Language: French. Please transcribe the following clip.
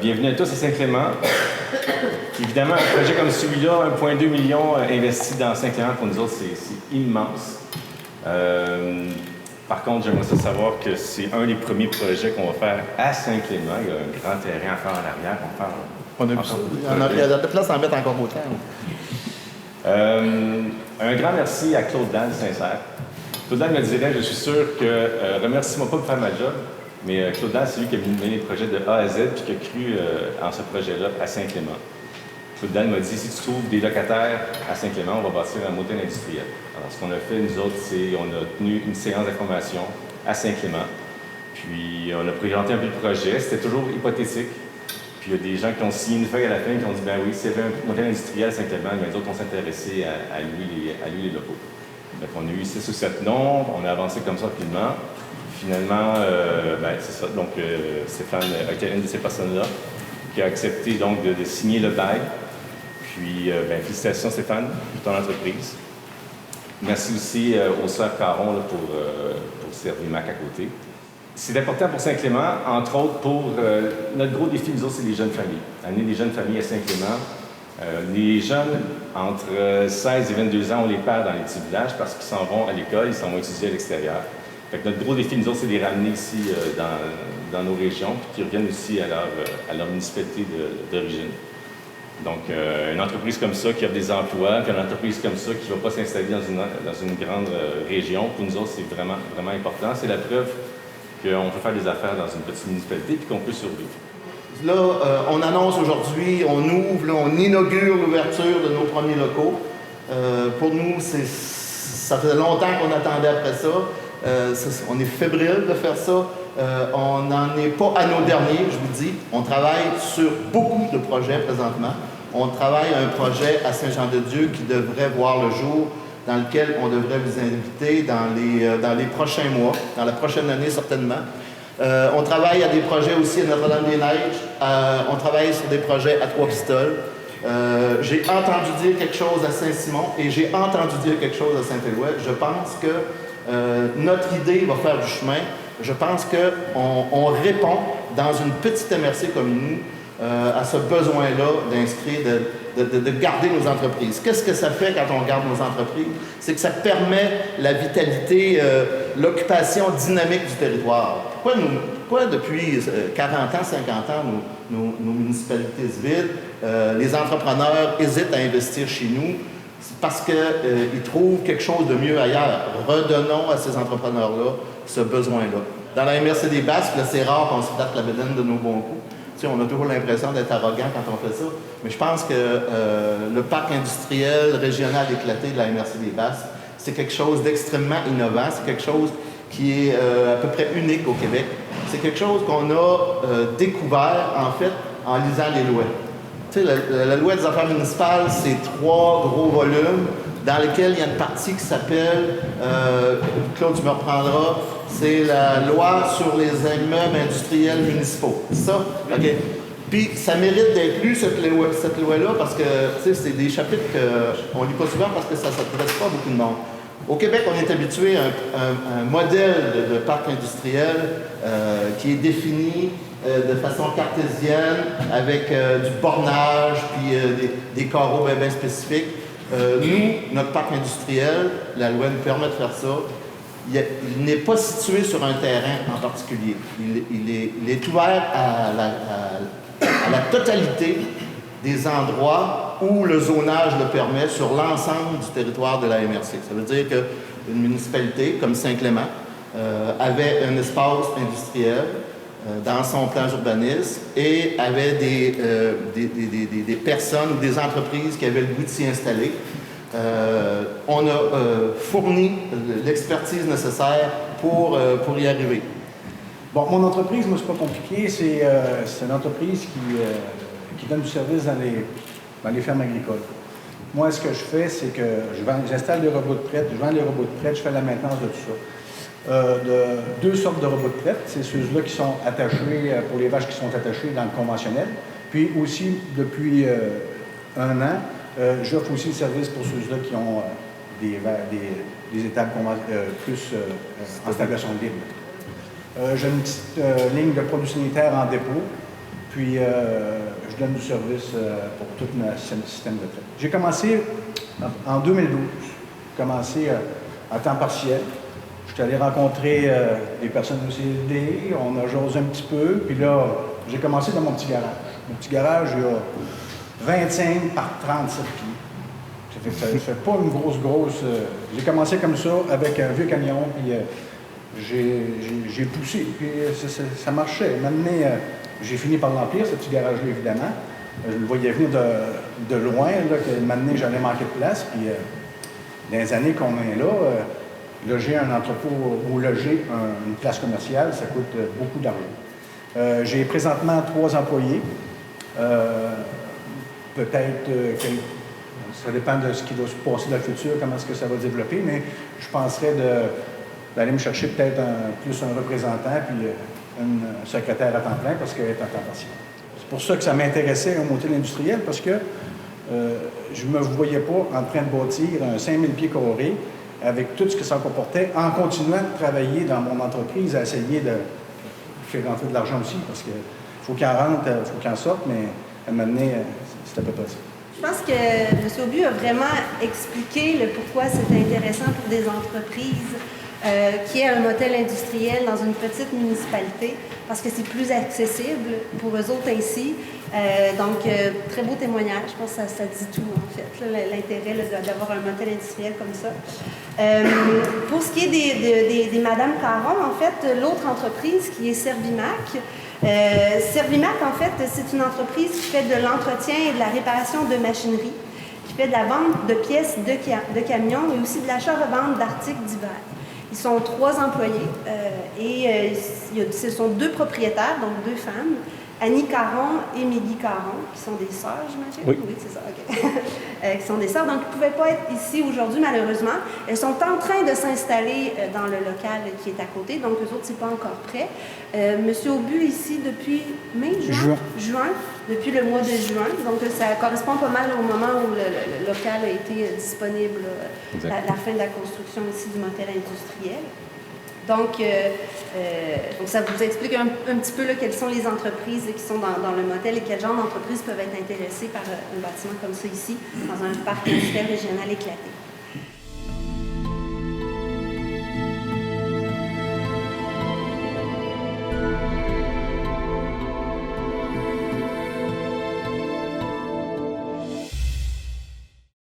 Bienvenue à tous à Saint-Clément. Évidemment, un projet comme celui-là, 1,2 million investi dans Saint-Clément, pour nous autres, c'est immense. Par contre, j'aimerais savoir que c'est un des premiers projets qu'on va faire à Saint-Clément. Il y a un grand terrain à faire en arrière. Il y a de la place à en mettre encore autant. Un grand merci à Claude Dan, sincère. Claude Dan me dirait, je suis sûr que, remercie-moi pas pour faire ma job, mais Claude Dan, c'est lui qui a mené le projet de A à Z et qui a cru en ce projet-là à Saint-Clément. Claude Dan m'a dit, si tu trouves des locataires à Saint-Clément, on va bâtir un motel industriel. Alors, ce qu'on a fait, nous autres, c'est on a tenu une séance d'information à Saint-Clément. Puis, on a présenté un peu le projet. C'était toujours hypothétique. Puis, il y a des gens qui ont signé une feuille à la fin qui ont dit, ben oui, s'il y avait un motel industriel à Saint-Clément, ben, les autres ont s'intéressé à louer les locaux. Donc, on a eu 6 ou 7 noms. On a avancé comme ça rapidement. Finalement, c'est ça. Donc, Stéphane a été une de ces personnes-là qui a accepté donc de signer le bail. Puis, félicitations Stéphane pour ton entreprise. Merci aussi aux sœurs Caron là, pour Servimac à côté. C'est important pour Saint-Clément, entre autres pour notre gros défi, nous autres, c'est les jeunes familles. Amener des jeunes familles à Saint-Clément. Les jeunes entre 16 et 22 ans, on les perd dans les petits villages parce qu'ils s'en vont à l'école, ils s'en vont étudier à l'extérieur. Fait que notre gros défi, nous autres, c'est de les ramener ici dans nos régions, puis qu'ils reviennent aussi à leur municipalité d'origine. Donc, une entreprise comme ça qui a des emplois, puis une entreprise comme ça qui ne va pas s'installer dans une grande région, pour nous autres, c'est vraiment, vraiment important. C'est la preuve qu'on peut faire des affaires dans une petite municipalité et qu'on peut survivre. Là, on annonce aujourd'hui, on ouvre, là, on inaugure l'ouverture de nos premiers locaux. Pour nous, ça faisait longtemps qu'on attendait après ça. On est fébrile de faire ça. On n'en est pas à nos derniers, je vous dis. On travaille sur beaucoup de projets présentement. On travaille à un projet à Saint-Jean-de-Dieu qui devrait voir le jour, dans lequel on devrait vous inviter dans les prochains mois, dans la prochaine année certainement. On travaille à des projets aussi à Notre-Dame-des-Neiges. On travaille sur des projets à Trois-Pistoles. J'ai entendu dire quelque chose à Saint-Simon et j'ai entendu dire quelque chose à Saint-Éloi. Je pense que notre idée va faire du chemin. Je pense qu'on répond dans une petite MRC comme nous à ce besoin-là d'inscrire, de garder nos entreprises. Qu'est-ce que ça fait quand on garde nos entreprises? C'est que ça permet la vitalité, l'occupation dynamique du territoire. Pourquoi depuis 40 ans, 50 ans, nos municipalités se vident? Les entrepreneurs hésitent à investir chez nous. C'est parce qu'ils trouvent quelque chose de mieux ailleurs. Redonnons à ces entrepreneurs-là ce besoin-là. Dans la MRC des Basques, c'est rare qu'on se flatte la bédaine de nos bons coups. Tu sais, on a toujours l'impression d'être arrogant quand on fait ça. Mais je pense que le parc industriel régional éclaté de la MRC des Basques, c'est quelque chose d'extrêmement innovant. C'est quelque chose qui est à peu près unique au Québec. C'est quelque chose qu'on a découvert, en fait, en lisant les lois. Tu sais, la loi des affaires municipales, c'est 3 gros volumes dans lesquels il y a une partie qui s'appelle, Claude, tu me reprendras, c'est la loi sur les immeubles industriels municipaux. C'est ça? OK. Puis, ça mérite d'être lu, cette loi-là, parce que, tu sais, c'est des chapitres qu'on ne lit pas souvent parce que ça ne s'adresse pas à beaucoup de monde. Au Québec, on est habitué à un modèle de parc industriel qui est défini de façon cartésienne, avec du bornage, puis des carreaux bien spécifiques. Nous, notre parc industriel, la loi nous permet de faire ça. Il n'est pas situé sur un terrain en particulier. Il est ouvert à la totalité des endroits où le zonage le permet sur l'ensemble du territoire de la MRC. Ça veut dire qu'une municipalité comme Saint-Clément avait un espace industriel dans son plan d'urbanisme et avait des personnes ou des entreprises qui avaient le goût de s'y installer. On a fourni l'expertise nécessaire pour y arriver. Bon, mon entreprise, moi, c'est pas compliqué. C'est une entreprise qui donne du service dans les fermes agricoles. Moi, ce que je fais, c'est que j'installe des robots de traite, je vends les robots de traite, je fais la maintenance de tout ça. De 2 sortes de robots de traite. C'est ceux-là qui sont attachés, pour les vaches qui sont attachées dans le conventionnel. Puis aussi, depuis 1 an, j'offre aussi le service pour ceux-là qui ont des étapes plus en stabilisation libre. J'ai une petite ligne de produits sanitaires en dépôt. Puis, je donne du service pour tout notre système de retraite. J'ai commencé en 2012. J'ai commencé à temps partiel. Je suis allé rencontrer des personnes au CLD, on a jasé un petit peu, puis là, j'ai commencé dans mon petit garage. Mon petit garage, il y a 25 par 37 pieds. Ça fait pas une grosse... J'ai commencé comme ça, avec un vieux camion, puis j'ai poussé, puis ça marchait. Maintenant, j'ai fini par l'emplir, ce petit garage-là, évidemment. Je le voyais venir de loin, là, que maintenant, j'allais manquer de place, puis dans les années qu'on est là, loger un entrepôt ou loger une place commerciale, ça coûte beaucoup d'argent. J'ai présentement 3 employés. Peut-être ça dépend de ce qui va se passer dans le futur, comment est-ce que ça va développer, mais je penserais d'aller me chercher peut-être plus un représentant puis une secrétaire à temps plein parce qu'elle est à temps partiel. C'est pour ça que ça m'intéressait un motel industriel parce que je ne me voyais pas en train de bâtir un 5000 pieds carrés avec tout ce que ça comportait, en continuant de travailler dans mon entreprise, à essayer de faire rentrer de l'argent aussi, parce qu'il faut qu'il en rentre, il faut qu'il en sorte, mais à un moment donné, c'est à peu près ça. Je pense que M. Aubu a vraiment expliqué le pourquoi c'est intéressant pour des entreprises qui est un motel industriel dans une petite municipalité, parce que c'est plus accessible pour eux autres ainsi. Donc, très beau témoignage. Je pense que ça dit tout, en fait, l'intérêt d'avoir un motel industriel comme ça. Pour ce qui est des Madame Caron, en fait, l'autre entreprise qui est Servimac, Servimac, en fait, c'est une entreprise qui fait de l'entretien et de la réparation de machinerie, qui fait de la vente de pièces de camions et aussi de l'achat-revente d'articles divers. Ils sont 3 employés et ce sont 2 propriétaires, donc 2 femmes, Annie Caron et Mégui Caron, qui sont des sœurs, j'imagine? Oui. Oui, c'est ça, OK. Qui sont des sœurs, donc ils ne pouvaient pas être ici aujourd'hui, malheureusement. Elles sont en train de s'installer dans le local qui est à côté, donc eux autres, c'est pas encore prêt. Monsieur Aubu, ici, depuis mai, juin, depuis le mois de juin, donc ça correspond pas mal au moment où le local a été disponible, la fin de la construction ici du motel industriel. Donc, ça vous explique un petit peu là, quelles sont les entreprises qui sont dans le motel et quel genre d'entreprises peuvent être intéressées par un bâtiment comme ça ici, dans un parc industriel régional éclaté.